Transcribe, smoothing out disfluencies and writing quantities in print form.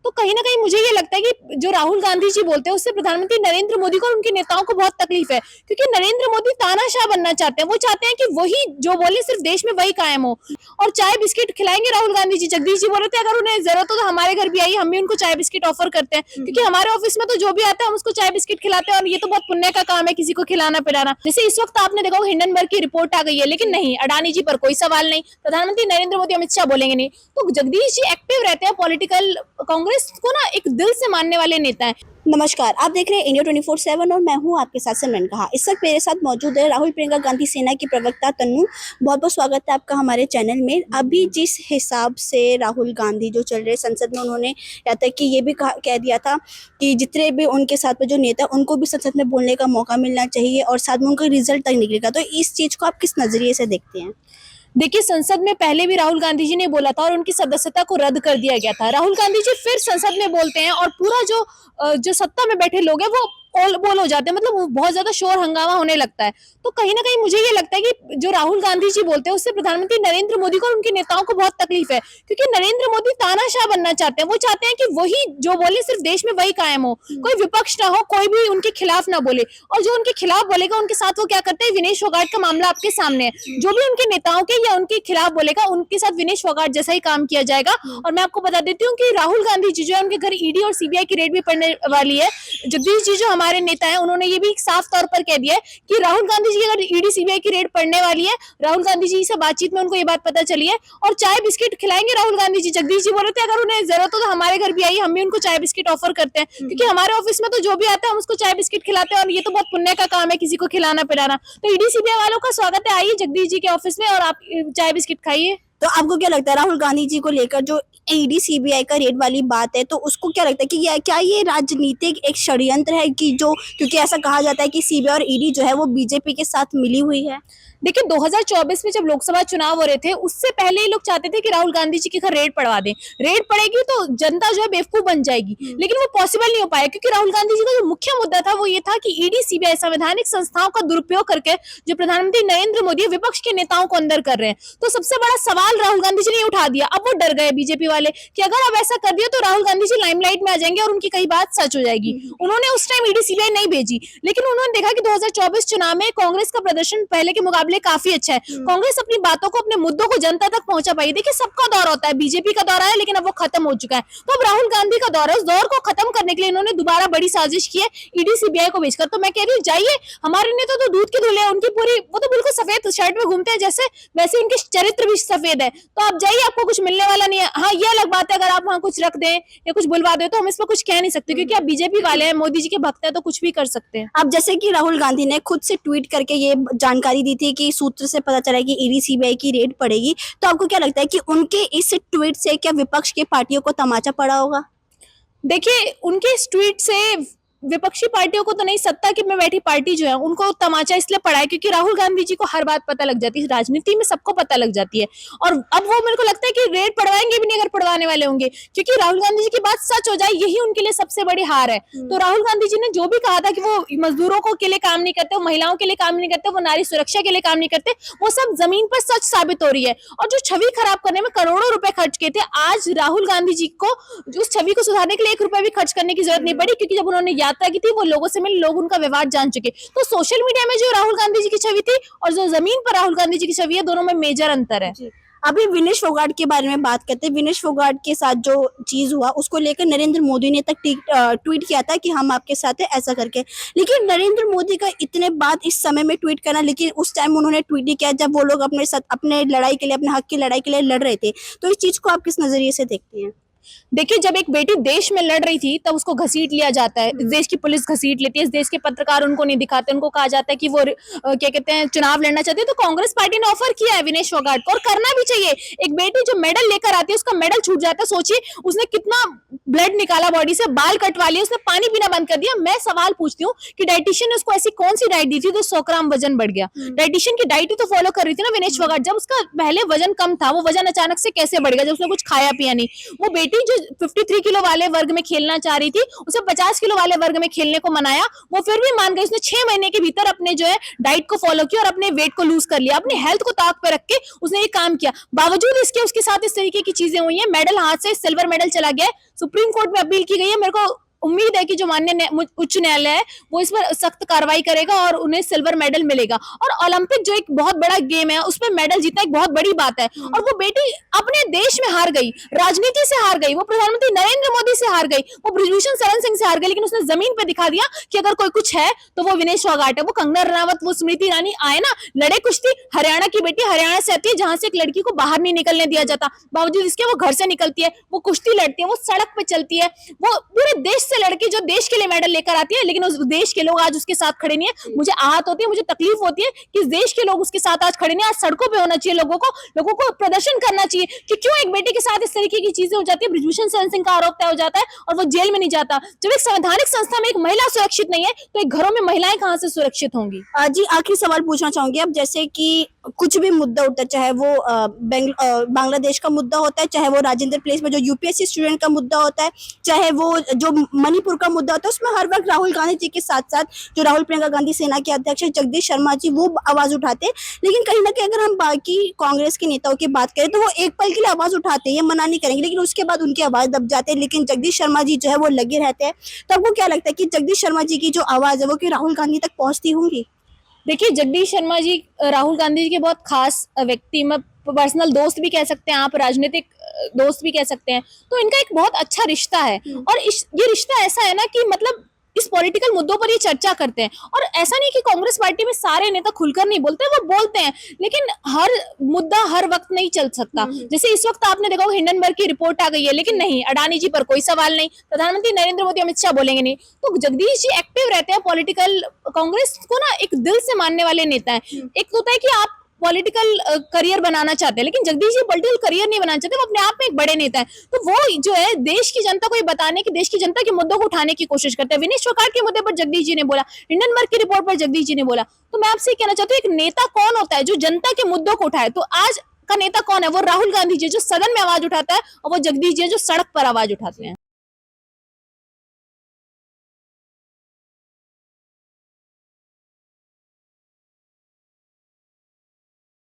तो कहीं ना कहीं मुझे ये लगता है कि जो राहुल गांधी जी बोलते हैं उससे प्रधानमंत्री नरेंद्र मोदी को और उनके नेताओं को बहुत तकलीफ है, क्योंकि नरेंद्र मोदी तानाशाह बनना चाहते हैं। वो चाहते हैं कि वही जो बोले सिर्फ देश में वही कायम हो, और चाय बिस्किट खिलाएंगे राहुल गांधी जी। जगदीश जी बोल रहे थे अगर उन्हें जरूरत हो तो हमारे घर भी आइए, हम भी उनको चाय बिस्किट ऑफर करते हैं, क्योंकि हमारे ऑफिस में तो जो भी आता है हम उसको चाय बिस्किट खिलाते हैं, और ये तो बहुत पुण्य का काम है किसी को खिलाना पिलाना। जैसे इस वक्त आपने देखा हिंडनबर्ग की रिपोर्ट आ गई है, लेकिन नहीं, अडानी जी पर कोई सवाल नहीं, प्रधानमंत्री नरेंद्र मोदी अमित शाह बोलेंगे नहीं। तो जगदीश जी एक्टिव रहते हैं पॉलिटिकल, कांग्रेस को ना एक दिल से मानने वाले नेता है। नमस्कार, आप देख रहे हैं इंडिया 24/7 और मैं हूं आपके साथ सिमरन कहा। इस वक्त मेरे साथ मौजूद है राहुल प्रियंका गांधी सेना की प्रवक्ता तन्नू। बहुत बहुत स्वागत है आपका हमारे चैनल में। अभी जिस हिसाब से राहुल गांधी जो चल रहे संसद में, उन्होंने यहाँ तक कि ये भी कह दिया था कि जितने भी उनके साथ में जो नेता उनको भी संसद में बोलने का मौका मिलना चाहिए और साथ में उनका रिजल्ट तक निकलेगा। तो इस चीज़ को आप किस नज़रिए से देखते हैं? देखिए, संसद में पहले भी राहुल गांधी जी ने बोला था और उनकी सदस्यता को रद्द कर दिया गया था। राहुल गांधी जी फिर संसद में बोलते हैं और पूरा जो सत्ता में बैठे लोग हैं वो बोल हो जाते हैं, मतलब बहुत ज्यादा शोर हंगामा होने लगता है। तो कहीं ना कहीं मुझे ये लगता है कि जो राहुल गांधी जी बोलते हैं उससे प्रधानमंत्री नरेंद्र मोदी को और उनके नेताओं को बहुत तकलीफ है, क्योंकि नरेंद्र मोदी तानाशाह बनना चाहते हैं। वो चाहते हैं कि वही जो बोले सिर्फ देश में वही कायम हो, कोई विपक्ष ना हो, कोई भी उनके खिलाफ ना बोले, और जो उनके खिलाफ बोलेगा उनके साथ वो क्या करते हैं। विनेश फोगाट का मामला आपके सामने है, जो भी उनके नेताओं के या उनके खिलाफ बोलेगा उनके साथ विनेश फोगाट जैसा ही काम किया जाएगा। और मैं आपको बता देती हूँ कि राहुल गांधी जी जो है उनके घर ईडी और सीबीआई की रेड भी पड़ने वाली है। जगदीश जी जो हमारे नेता है उन्होंने ये भी साफ तौर पर कह दिया है कि राहुल गांधी जी अगर ईडी सीबीआई की रेड पड़ने वाली है, राहुल गांधी जी से बातचीत में उनको ये बात पता चली है, और चाय बिस्किट खिलाएंगे राहुल गांधी जी। जगदीश जी बोल रहे थे अगर उन्हें जरूरत हो तो हमारे घर भी आइए, हम भी उनको चाय बिस्किट ऑफर करते हैं, क्योंकि हमारे ऑफिस में तो जो भी आता है हम उसको चाय बिस्किट खिलाते हैं, और ये तो बहुत पुण्य का काम है किसी को खिलाना पिलाना। तो ईडी सीबीआई वालों का स्वागत है, आइए जगदीश जी के ऑफिस में और आप चाय बिस्किट खाइए। तो आपको क्या लगता है राहुल गांधी जी को लेकर जो ईडी सीबीआई का रेड वाली बात है, तो उसको क्या लगता है कि क्या ये राजनीतिक एक षड्यंत्र है कि जो, क्योंकि ऐसा कहा जाता है कि सीबीआई और ईडी जो है वो बीजेपी के साथ मिली हुई है? देखिए, 2024 में जब लोकसभा चुनाव हो रहे थे उससे पहले ही लोग चाहते थे कि राहुल गांधी जी के घर रेड पड़वा दें। रेड पड़ेगी तो जनता जो है बेवकूफ बन जाएगी, लेकिन वो पॉसिबल नहीं हो पाया, क्योंकि राहुल गांधी जी का जो मुख्य मुद्दा था वो ये था कि ईडी सीबीआई संवैधानिक संस्थाओं का दुरुपयोग करके जो प्रधानमंत्री नरेंद्र मोदी विपक्ष के नेताओं को अंदर कर रहे हैं। तो सबसे बड़ा सवाल राहुल गांधी जी ने उठा दिया। अब वो डर गए बीजेपी वाले कि अगर अब ऐसा कर दिया तो राहुल गांधी जी लाइमलाइट में आ जाएंगे और उनकी कई बात सच हो जाएगी। उन्होंने उस टाइम ईडी सीबीआई नहीं भेजी, लेकिन उन्होंने देखा कि 2024 चुनाव में कांग्रेस का प्रदर्शन पहले के मुकाबले काफी अच्छा है। कांग्रेस अपनी बातों को, अपने मुद्दों को जनता तक पहुंचा पाई। देखिए, सबका दौर होता है, बीजेपी का दौर है लेकिन अब वो खत्म हो चुका है, तो अब राहुल गांधी का दौर है। उस दौर को खत्म करने के लिए इन्होंने दोबारा बड़ी साजिश की है ईडी सीबीआई को भेजकर। तो मैं कह रही हूँ जाइए, हमारे नेता तो दूध के धुले हैं, उनकी पूरी वो तो बिल्कुल सफेद शर्ट में घूमते हैं जैसे, वैसे उनके चरित्र भी सफेद है। तो आप जाइए, आपको कुछ मिलने वाला नहीं है। हाँ, ये अलग बात है अगर आप वहां कुछ रख दें या कुछ बुलवा दे तो हम इस पर कुछ कह नहीं सकते, क्योंकि आप बीजेपी वाले हैं, मोदी जी के भक्त हैं, तो कुछ भी कर सकते हैं। अब जैसे कि राहुल गांधी ने खुद से ट्वीट करके ये जानकारी दी थी कि सूत्र से पता चला कि ईडी सीबीआई की रेड पड़ेगी, तो आपको क्या लगता है कि उनके इस ट्वीट से क्या विपक्ष के पार्टियों को तमाचा पड़ा होगा? देखिए, उनके इस ट्वीट से विपक्षी पार्टियों को तो नहीं, सत्ता की में बैठी पार्टी जो है उनको तमाचा इसलिए पड़ा है क्योंकि राहुल गांधी जी को हर बात पता लग जाती है, राजनीति में सबको पता लग जाती है। और अब वो मेरे को लगता है कि रेड पड़वाएंगे भी नहीं अगर पड़वाने वाले होंगे, क्योंकि राहुल गांधी जी की बात सच हो जाए यही उनके लिए सबसे बड़ी हार है। तो राहुल गांधी जी ने जो भी कहा था कि वो मजदूरों को के लिए काम नहीं करते, वो महिलाओं के लिए काम नहीं करते, वो नारी सुरक्षा के लिए काम नहीं करते, वो सब जमीन पर सच साबित हो रही है। और जो छवि खराब करने में करोड़ों रुपए खर्च किए थे, आज राहुल गांधी जी को उस छवि को सुधारने के लिए 1 रुपया भी खर्च करने की जरूरत नहीं पड़ी, क्योंकि जब उन्होंने यात्रा की थी वो लोगों से मिले, लोग उनका व्यवहार जान चुके। तो सोशल मीडिया में जो राहुल गांधी जी की छवि थी और जो जमीन पर राहुल गांधी जी की छवि है, दोनों में मेजर अंतर है। अभी विनेश फोगाट के बारे में बात करते हैं। विनेश फोगाट के साथ जो चीज हुआ उसको लेकर नरेंद्र मोदी ने तक ट्वीट किया था कि हम आपके साथ है ऐसा करके, लेकिन नरेंद्र मोदी का इतने बाद इस समय में ट्वीट करना, लेकिन उस टाइम उन्होंने ट्वीट नहीं किया जब वो लोग अपने साथ अपने लड़ाई के लिए, अपने हक की लड़ाई के लिए लड़ रहे थे। तो इस चीज को आप किस नजरिए से देखते हैं? देखिए, जब एक बेटी देश में लड़ रही थी तब उसको घसीट लिया जाता है, देश की पुलिस घसीट लेती है, इस देश के पत्रकार उनको नहीं दिखाते, उनको कहा जाता है कि वो क्या कहते हैं चुनाव लड़ना चाहते हैं। तो कांग्रेस पार्टी ने ऑफर किया है विनेश फोगाट को, और करना भी चाहिए। एक बेटी जो मेडल लेकर आती है उसका मेडल छूट जाता है, सोचिए उसने कितना ब्लड निकाला बॉडी से, बाल कटवा लिए, उसने पानी पीना बंद कर दिया। मैं सवाल पूछती हूँ कि डाइटिशियन ने उसको ऐसी कौन सी डाइट दी थी तो 100 ग्राम वजन बढ़ गया? डाइटिशियन की डाइट ही तो फॉलो कर रही थी ना विनेश फोगाट। जब उसका पहले वजन कम था, वो वजन अचानक से कैसे बढ़ गया जब उसने कुछ खाया पिया नहीं? वो बेटी जो 53 किलो वाले वर्ग में खेलना चाह रही थी, उसे 50 किलो वाले वर्ग में खेलने को मनाया, वो फिर भी मान गई। उसने 6 महीने के भीतर अपने जो है डाइट को फॉलो किया और अपने वेट को लूज कर लिया, अपनी हेल्थ को ताक पे रख के उसने ये काम किया। बावजूद इसके उसके साथ इस तरीके की चीजें हुई है, मेडल हाथ से, सिल्वर मेडल चला गया। सुप्रीम कोर्ट में अपील की गई है। मेरे को उम्मीद है कि जो उच्च न्यायालय है वो इस पर सख्त कार्रवाई करेगा और उन्हें सिल्वर मेडल मिलेगा। और ओलंपिक जो एक बहुत बड़ा गेम है उसमें मेडल जीतना एक बहुत बड़ी बात है। और वो बेटी अपने देश में हार गई, राजनीति से हार गई, वो प्रधानमंत्री नरेंद्र मोदी से हार गई, वो बृजभूषण शरण सिंह से हार गई, लेकिन उसने जमीन पे दिखा दिया कि अगर कोई कुछ है तो वो विनेश फोगाट है, वो कंगना रनावत, वो स्मृति ईरानी आए ना, लड़े कुश्ती। हरियाणा की बेटी हरियाणा से आती है जहां से एक लड़की को बाहर नहीं निकलने दिया जाता, बावजूद इसके वो घर से निकलती है, वो कुश्ती लड़ती है, वो सड़क पे चलती है, वो पूरे देश से लड़की जो देश के लिए मेडल लेकर आती है, लेकिन उस देश के लोग आज उसके साथ खड़े नहीं है। मुझे आहत होती है, मुझे तकलीफ होती है कि इस देश के लोग उसके साथ आज खड़े नहीं। आज सड़कों पे होना चाहिए, लोगों को प्रदर्शन करना चाहिए कि क्यों एक बेटी के साथ इस तरीके की चीजें हो जाती है। बृजभूषण शरण सिंह का आरोप तय हो जाता है और वो जेल में नहीं जाता। जब एक संवैधानिक संस्था में एक महिला सुरक्षित नहीं है तो एक घरों में महिलाएं कहां से सुरक्षित होंगी। जी आखिरी सवाल पूछना चाहूंगी अब, जैसे कि कुछ भी मुद्दा उठता है, चाहे वो बांग्लादेश का मुद्दा होता है, चाहे वो राजेंद्र प्लेस में जो यूपीएससी स्टूडेंट का मुद्दा होता है, चाहे वो जो मणिपुर का मुद्दा होता है, उसमें हर वक्त राहुल गांधी जी के साथ साथ जो राहुल प्रियंका गांधी सेना के अध्यक्ष है जगदीश शर्मा जी, वो आवाज उठाते हैं। लेकिन कहीं ना कहीं अगर हम बाकी कांग्रेस के नेताओं की बात करें तो वो एक पल के लिए आवाज उठाते हैं, ये मना नहीं करेंगे, लेकिन उसके बाद उनकी आवाज दब जाते हैं। लेकिन जगदीश शर्मा जी जो है वो लगे रहते हैं। तो आपको क्या लगता है कि जगदीश शर्मा जी की जो आवाज है वो कि राहुल गांधी तक पहुंचती होंगी? देखिए, जगदीश शर्मा जी राहुल गांधी जी के बहुत खास व्यक्ति, मैं पर्सनल दोस्त भी कह सकते हैं आप, राजनीतिक दोस्त भी कह सकते हैं। तो इनका एक बहुत अच्छा रिश्ता है और ये रिश्ता ऐसा है ना कि मतलब इस पॉलिटिकल मुद्दों पर ये चर्चा करते हैं। और ऐसा नहीं कि कांग्रेस पार्टी में सारे नेता खुलकर नहीं बोलते, वो बोलते हैं, लेकिन हर मुद्दा हर वक्त नहीं चल सकता। जैसे इस वक्त आपने देखा होगा हिंडनबर्ग की रिपोर्ट आ गई है, लेकिन नहीं, अडानी जी पर कोई सवाल नहीं, प्रधानमंत्री नरेंद्र मोदी अमित शाह बोलेंगे नहीं। तो जगदीश जी एक्टिव रहते हैं पॉलिटिकल, कांग्रेस को ना एक दिल से मानने वाले नेता है। एक होता है कि आप पॉलिटिकल करियर बनाना चाहते हैं, लेकिन जगदीश जी पॉलिटिकल करियर नहीं बनाना चाहते, वो अपने आप में एक बड़े नेता है। तो वो जो है देश की जनता को ये बताने की, देश की जनता के मुद्दों को उठाने की कोशिश करते हैं। विनेश फोगाट के मुद्दे पर जगदीश जी ने बोला, हिंडनबर्ग की रिपोर्ट पर जगदीश जी ने बोला। तो मैं आपसे कहना चाहती हूँ, एक नेता कौन होता है जो जनता के मुद्दों को उठाए? तो आज का नेता कौन है? वो राहुल गांधी जी जो सदन में आवाज उठाता है, और वो जगदीश जी जो सड़क पर आवाज उठाते हैं।